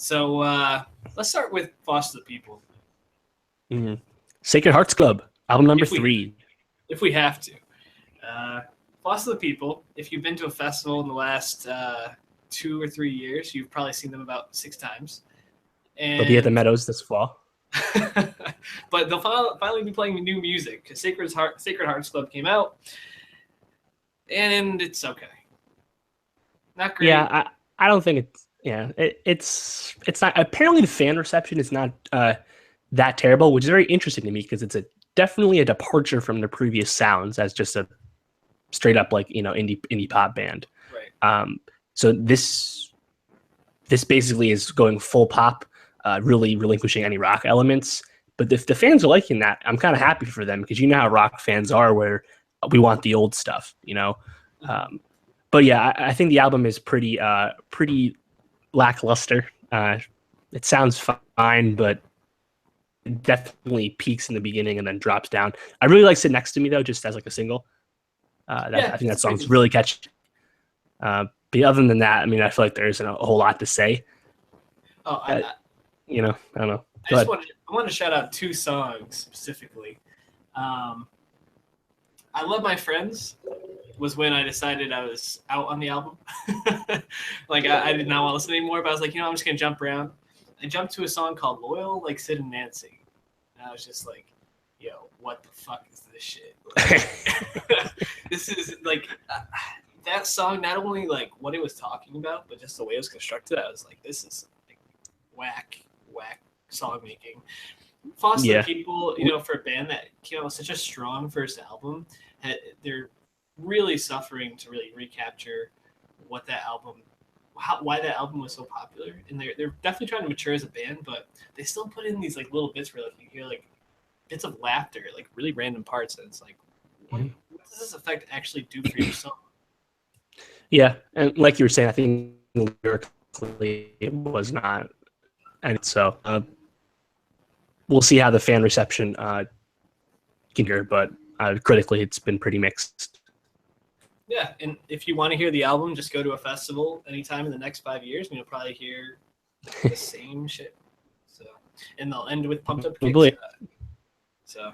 So let's start with Foster the People. Sacred Hearts Club, album number 3. If we have to. Foster the People, if you've been to a festival in the last 2 or 3 years, you've probably seen them about 6 times. And they'll be at the Meadows this fall. But they'll finally be playing new music because Sacred Hearts Club came out, and it's okay. Not great. Yeah, I don't think it's it's not. Apparently, the fan reception is not that terrible, which is very interesting to me because it's definitely a departure from the previous sounds as just a straight up indie pop band. Right. So this basically is going full pop, really relinquishing any rock elements. But if the fans are liking that, I'm kind of happy for them because you know how rock fans are, where we want the old stuff, But yeah, I think the album is pretty lackluster. It sounds fine, but it definitely peaks in the beginning and then drops down. I really like "Sit Next to Me" though, just as like a single. I think that song's really catchy. But other than that, I mean, I feel like there isn't a whole lot to say. I don't know. I want to shout out 2 songs specifically. I Love My Friends was when I decided I was out on the album. I did not want to listen anymore, but I was like, I'm just going to jump around. I jumped to a song called Loyal, like Sid and Nancy. And I was just like, yo, what the fuck is this shit? This is that song, not only like what it was talking about, but just the way it was constructed. I was like, this is like whack song making. Foster the People, for a band that came out with such a strong first album, they're really suffering to really recapture what that album, why that album was so popular. And they're definitely trying to mature as a band, but they still put in these like little bits where like you hear like bits of laughter, like really random parts, and it's like, what does this effect actually do for your song? Yeah, and like you were saying, I think lyrically it was not, and so we'll see how the fan reception can hear, but critically it's been pretty mixed. Yeah, and if you want to hear the album, just go to a festival anytime in the next 5 years, and you'll probably hear the same shit. So, and they'll end with Pumped Up Kicks. So.